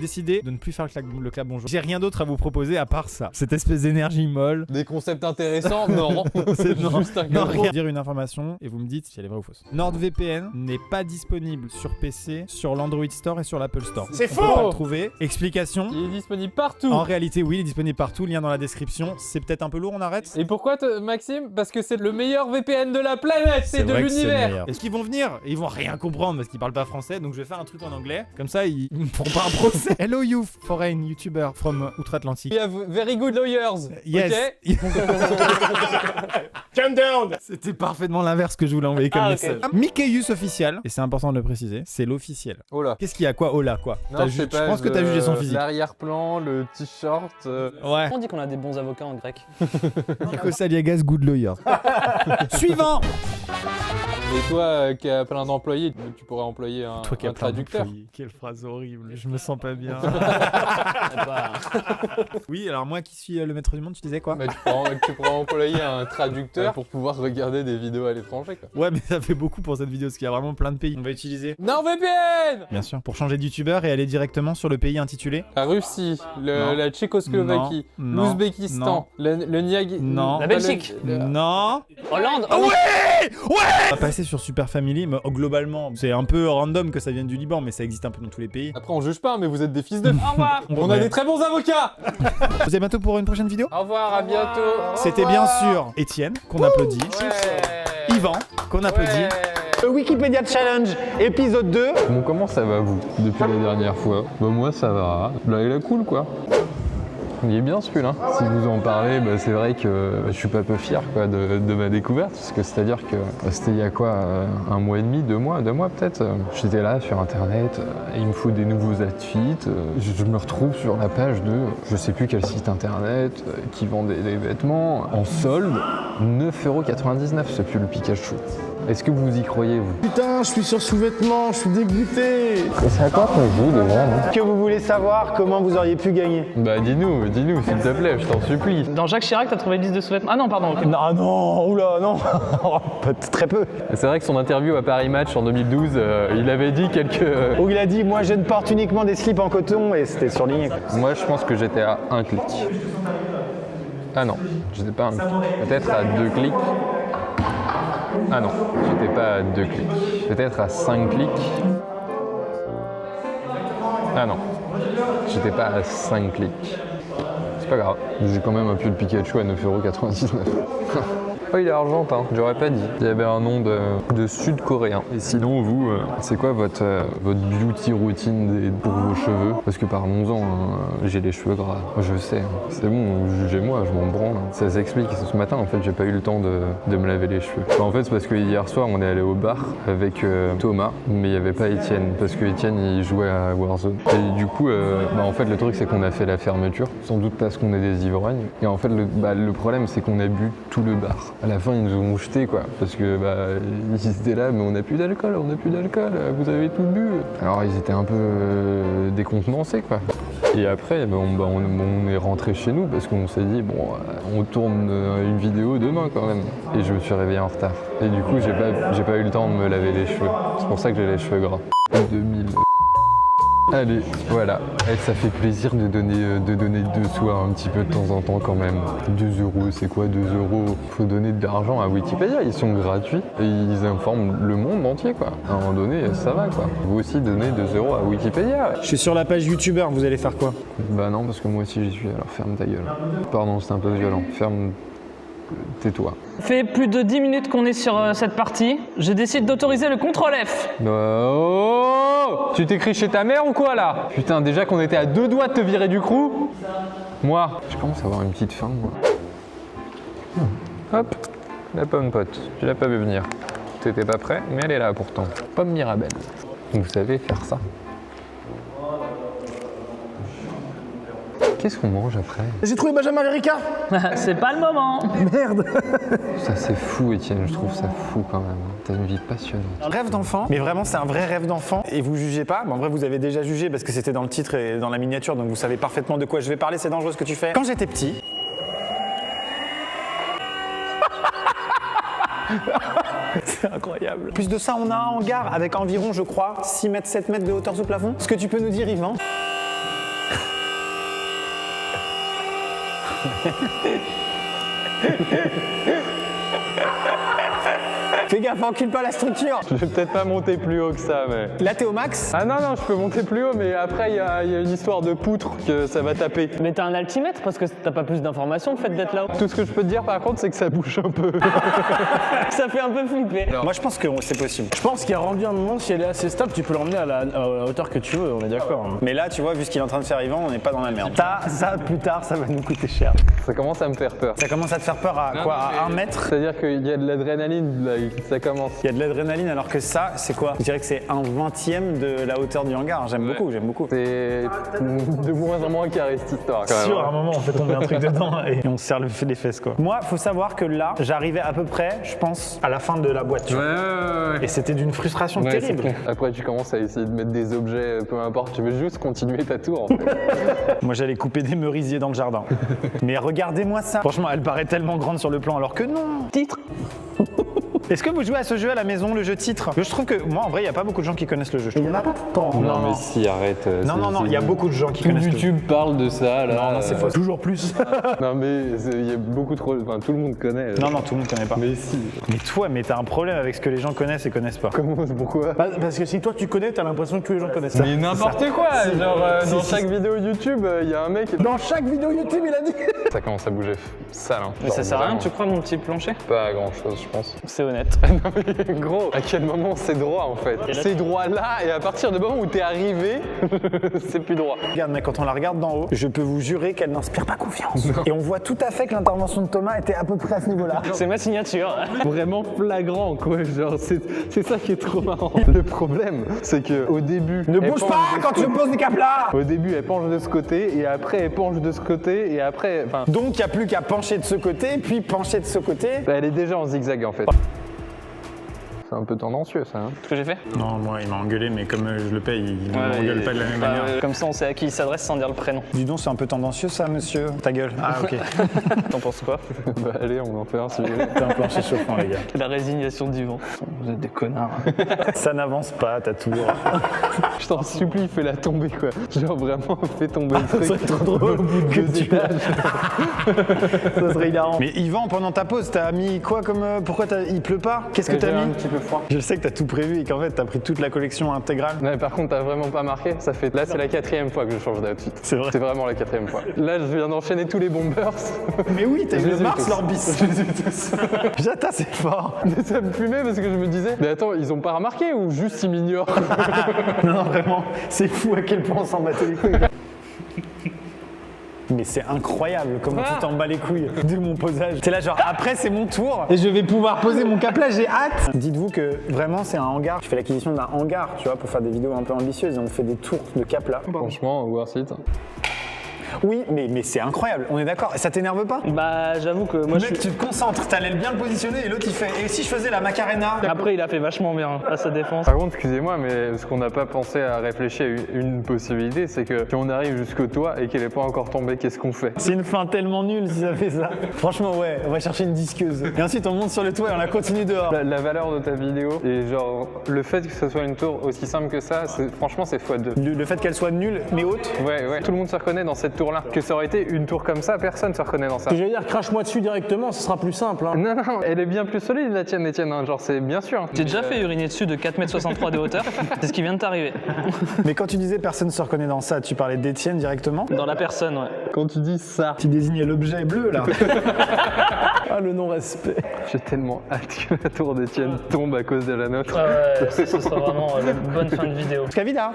Décidé de ne plus faire le clap bonjour. J'ai rien d'autre à vous proposer à part ça. Cette espèce d'énergie molle. Des concepts intéressants? Non. C'est juste un non, gros. rien. Dire une information et vous me dites si elle est vraie ou fausse. NordVPN n'est pas disponible sur PC, sur l'Android Store et sur l'Apple Store. C'est On peut pas faux. le trouver. Explication. Il est disponible partout. En réalité, oui, il est disponible partout. Lien dans la description. C'est peut-être un peu lourd, on arrête? Et pourquoi, Maxime? Parce que c'est le meilleur VPN de la planète, c'est de vrai que c'est le l'univers. meilleur. Est-ce qu'ils vont venir? Ils vont rien comprendre parce qu'ils parlent pas français. Donc je vais faire un truc en anglais. Comme ça, ils me feront pas un procès. Hello you foreign YouTuber from outre-Atlantique. We have very good lawyers. Yes. Ok. Calm down. C'était parfaitement l'inverse que je voulais envoyer comme Ah, ok. message. Mickeyus officiel, et c'est important de le préciser, c'est l'officiel. Oh là. Qu'est-ce qu'il y a quoi? Oh là quoi? Non, T'as je sais je pas, pense que t'as jugé son physique. L'arrière-plan, le t-shirt. Ouais. On dit qu'on a des bons avocats en grec. Nikos Aliagas, good lawyer. Suivant. Et toi, qui as plein d'employés, tu pourrais employer un, Toi qui as un plein traducteur. d'employés. Quelle phrase horrible, je me sens pas bien. C'est pas- Oui, alors moi qui suis le maître du monde, tu disais quoi? Bah, tu pourrais employer un traducteur pour pouvoir regarder des vidéos à l'étranger, quoi. Ouais, mais ça fait beaucoup pour cette vidéo parce qu'il y a vraiment plein de pays. On va utiliser. NordVPN. Bien sûr. Pour changer de youtubeur et aller directement sur le pays intitulé. La Russie, Non. la Tchécoslovaquie, Non. l'Ouzbékistan, le Niagara. Non. La Belgique. Non. Hollande. Ah ouais. On va passer sur Super Family, mais globalement, c'est un peu random que ça vienne du Liban, mais ça existe un peu dans tous les pays. Après, on juge pas, mais vous êtes des fils de. Au revoir. On a Ouais. des très bons avocats. Vous êtes bientôt pour une prochaine vidéo? Au revoir, à bientôt. C'était bien sûr Étienne, qu'on applaudit. Ouais. Yvan, qu'on applaudit. Ouais. Le Wikipédia Challenge, épisode 2. Bon, comment ça va, vous, depuis la dernière fois? Bah, moi, ça va. Là, il est cool, quoi. Il est bien, ce pull, hein. Si vous en parlez, bah, c'est vrai que je suis pas peu fier, quoi, de ma découverte. Parce que c'est-à-dire que c'était il y a quoi, un mois et demi, 2 mois peut-être. J'étais là sur Internet, il me faut des nouveaux outfits. Je me retrouve sur la page de je sais plus quel site Internet qui vend des vêtements en solde. 9,99€ ce pull Pikachu. Est-ce que vous y croyez, vous? Putain, je suis sur sous-vêtements, je suis dégoûté. C'est à quoi qu'on joue déjà, non? Est-ce que vous voulez savoir comment vous auriez pu gagner? Bah dis-nous s'il te plaît, je t'en supplie. Dans Jacques Chirac, t'as trouvé une liste de sous-vêtements. Ah non, pardon. ok. Non, non, oula, non. Très peu. C'est vrai que son interview à Paris Match en 2012, il avait dit quelques... Où il a dit, moi je ne porte uniquement des slips en coton et c'était surligné. Moi je pense que j'étais à 1 clic. Ah non, j'étais pas à 1 clic. Peut-être à 2 clics. Ah non, j'étais pas à 2 clics. Peut-être à 5 clics. Ah non, j'étais pas à 5 clics. C'est pas grave, j'ai quand même un pull Pikachu à 9,99€. Oh, il est argentin, j'aurais pas dit. Il y avait un nom de sud-coréen. Et sinon, vous, c'est quoi votre beauty routine pour vos cheveux? Parce que parlons-en, hein, j'ai les cheveux gras. Je sais, hein. C'est bon, jugez-moi, je m'en branle. Hein. Ça s'explique. Ce matin, en fait, j'ai pas eu le temps de me laver les cheveux. Enfin, en fait, c'est parce que hier soir, on est allé au bar avec Thomas, mais il n'y avait pas Étienne. Parce que Étienne, il jouait à Warzone. Et du coup, en fait, le truc, c'est qu'on a fait la fermeture. Sans doute parce qu'on est des ivrognes. Et en fait, le problème, c'est qu'on a bu tout le bar. À la fin, ils nous ont jetés, quoi. Parce que, ils étaient là, mais on n'a plus d'alcool, vous avez tout bu. Alors, ils étaient un peu décontenancés, quoi. Et après, on est rentré chez nous parce qu'on s'est dit, on tourne une vidéo demain, quand même. Et je me suis réveillé en retard. Et du coup, j'ai pas eu le temps de me laver les cheveux. C'est pour ça que j'ai les cheveux gras. 2000. Allez, voilà. Et ça fait plaisir de donner de soi un petit peu de temps en temps quand même. 2€, c'est quoi 2€? Faut donner de l'argent à Wikipédia, ils sont gratuits et ils informent le monde entier, quoi. À un moment donné, ça va, quoi. Vous aussi donnez 2€ à Wikipédia. Je suis sur la page youtubeur, vous allez faire quoi? Bah non, parce que moi aussi j'y suis, alors ferme ta gueule. Pardon, c'est un peu violent. Ferme... Tais-toi. Fait plus de 10 minutes qu'on est sur cette partie. Je décide d'autoriser le contrôle F. Oh, tu t'écris chez ta mère ou quoi là? Putain, déjà qu'on était à 2 doigts de te virer du crew. Moi, je commence à avoir une petite faim, moi. Hop, la pomme pote. Tu l'as pas vu venir. T'étais pas prêt, mais elle est là pourtant. Pomme Mirabelle. Vous savez faire ça. Qu'est-ce qu'on mange après? J'ai trouvé Benjamin Verica. C'est pas le moment. Merde. Ça c'est fou, Étienne, je trouve ça fou quand même. T'as une vie passionnante. Un rêve d'enfant, mais vraiment c'est un vrai rêve d'enfant. Et vous jugez pas, mais en vrai vous avez déjà jugé parce que c'était dans le titre et dans la miniature, donc vous savez parfaitement de quoi je vais parler, c'est dangereux ce que tu fais. Quand j'étais petit... C'est incroyable. Plus de ça, on a un hangar avec environ, je crois, 6 mètres, 7 mètres de hauteur sous plafond. Ce que tu peux nous dire, Yvan? Fais gaffe, encule pas la structure. Je vais peut-être pas monter plus haut que ça, mais... Là, t'es au max. Ah non, je peux monter plus haut, mais après, il y a une histoire de poutre que ça va taper. Mais t'as un altimètre parce que t'as pas plus d'informations le fait d'être là-haut. Tout ce que je peux te dire, par contre, c'est que ça bouge un peu. Ça fait un peu flipper. Moi, je pense que c'est possible. Je pense qu'il y a rendu un moment, si elle est assez stable, tu peux l'emmener à la hauteur que tu veux, on est d'accord. Hein. Mais là, tu vois, vu ce qu'il est en train de faire Yvan, on n'est pas dans la merde. Ça, plus tard, ça va nous coûter cher. Ça commence à me faire peur. Ça commence à te faire peur à quoi? À 1 mètre? C'est-à-dire qu'il y a de l'adrénaline, là, ça commence. Il y a de l'adrénaline, alors que ça, c'est quoi? Je dirais que c'est 1/20 de la hauteur du hangar. J'aime beaucoup, j'aime beaucoup. C'est de moins en moins carré cette histoire, quand même. Sûr, à un moment, on fait tomber un truc dedans et on se serre les fesses, quoi. Moi, faut savoir que là, j'arrivais à peu près, je pense, à la fin de la boîte. Tu vois. Ouais. Et c'était d'une frustration Ouais, terrible. c'est clair. Après, tu commences à essayer de mettre des objets, peu importe, tu veux juste continuer ta tour. En fait. Moi, j'allais couper des merisiers dans le jardin. Mais regardez-moi ça. Franchement, elle paraît tellement grande sur le plan, alors que non. Titre. Est-ce que vous jouez à ce jeu à la maison, le jeu titre? Je trouve que, moi, en vrai, il n'y a pas beaucoup de gens qui connaissent le jeu. Il n'y en a pas tant. Non, mais si, arrête. Non, il y a beaucoup de gens qui connaissent le jeu. YouTube parle de ça, là. Non, c'est faux. Toujours plus. Non, mais il y a beaucoup trop. Enfin, tout le monde connaît. Non, tout le monde connaît pas. Mais si. Mais toi, t'as un problème avec ce que les gens connaissent et connaissent pas. Comment? Pourquoi? Parce que si toi tu connais, t'as l'impression que tous les gens connaissent ça. Mais n'importe quoi! Genre, dans chaque vidéo YouTube, il y a un mec. Dans chaque vidéo YouTube, il a dit. Ça commence à bouger sale, hein. Mais ça sert à rien, tu crois, mon petit plancher? Pas à grand chose, je pense. C'est honnête. Non, mais gros, à quel moment c'est droit en fait? C'est droit là, et à partir du moment où t'es arrivé, c'est plus droit. Regarde, mais quand on la regarde d'en haut, je peux vous jurer qu'elle n'inspire pas confiance. Et on voit tout à fait que l'intervention de Thomas était à peu près à ce niveau-là. C'est ma signature. Vraiment flagrant, quoi. Genre, c'est ça qui est trop marrant. Le problème, c'est que au début. Ne bouge pas quand tu poses des câbles là! Au début, elle penche de ce côté, et après, elle penche de ce côté, et après. Enfin, Donc il n'y a plus qu'à pencher de ce côté, puis pencher de ce côté. elle est déjà en zigzag en fait. C'est un peu tendancieux ça. Hein. Ce que j'ai fait? Non, moi il m'a engueulé, mais comme je le paye, il m'engueule pas de la même manière. Comme ça, on sait à qui il s'adresse sans dire le prénom. Dis donc, c'est un peu tendancieux ça, monsieur. Ta gueule. Ah, ok. T'en penses quoi? Bah allez, on en fait un si vous voulez. C'est un plancher chauffant, les gars. La résignation du vent. Vous êtes des connards. Ça n'avance pas, ta tour. Je t'en supplie, fais-la tomber quoi. Genre vraiment, fais tomber le truc. Ça serait trop drôle que tu Ça serait hilarant. Mais Yvan, pendant ta pause, t'as mis quoi comme. Pourquoi il pleut pas? Qu'est-ce que t'as mis? Un petit peu froid. Je sais que t'as tout prévu et qu'en fait t'as pris toute la collection intégrale. Non, mais par contre, t'as vraiment pas marqué. Ça fait. Là, c'est la 4e fois que je change d'outfit. C'est vrai. C'est vraiment la 4e fois. Là, je viens d'enchaîner tous les bombers. Mais oui, t'as Je eu les le ai Mars tous. leur bis. Jata, c'est fort. Mais ça me fumait parce que je me disais, mais attends, ils ont pas remarqué ou juste ils m'ignorent? Non, vraiment, c'est fou à quel point on s'en battait les couilles. Mais c'est incroyable comment tu t'en bats les couilles de mon posage. T'es là genre après c'est mon tour et je vais pouvoir poser mon cap là, j'ai hâte. Dites-vous que vraiment c'est un hangar. Je fais l'acquisition d'un hangar, tu vois, pour faire des vidéos un peu ambitieuses et on fait des tours de cap là. Franchement, worth it. Oui, mais c'est incroyable, on est d'accord. Ça t'énerve pas? Bah, j'avoue que moi, je Mec, suis. tu te concentres, t'allais bien le positionner et l'autre il fait. Et si je faisais la Macarena? Après, il a fait vachement bien à sa défense. Par contre, excusez-moi, mais ce qu'on n'a pas pensé à réfléchir à une possibilité, c'est que si on arrive jusqu'au toit et qu'elle n'est pas encore tombée, qu'est-ce qu'on fait? C'est une fin tellement nulle si ça fait ça. Franchement, ouais, on va chercher une disqueuse. Et ensuite on monte sur le toit et on la continue dehors. La valeur de ta vidéo et genre le fait que ce soit une tour aussi simple que ça, franchement c'est x2. Le fait qu'elle soit nulle mais haute. Ouais, tout le monde se reconnaît dans cette tour-là. Que ça aurait été une tour comme ça, personne se reconnaît dans ça. Je vais dire, crache-moi dessus directement, ce sera plus simple. Hein. Non, elle est bien plus solide la tienne, Etienne, hein. Genre c'est bien sûr. J'ai déjà fait uriner dessus de 4,63 m de hauteur. C'est ce qui vient de t'arriver. Mais quand tu disais personne se reconnaît dans ça, tu parlais d'Étienne directement? Dans la personne, ouais. Quand tu dis ça, Tu désignais l'objet bleu là. Ah, le non-respect. j'ai tellement hâte que la tour d'Etienne tombe à cause de la nôtre. Ah ouais, ce sera vraiment la bonne fin de vidéo. Scavida.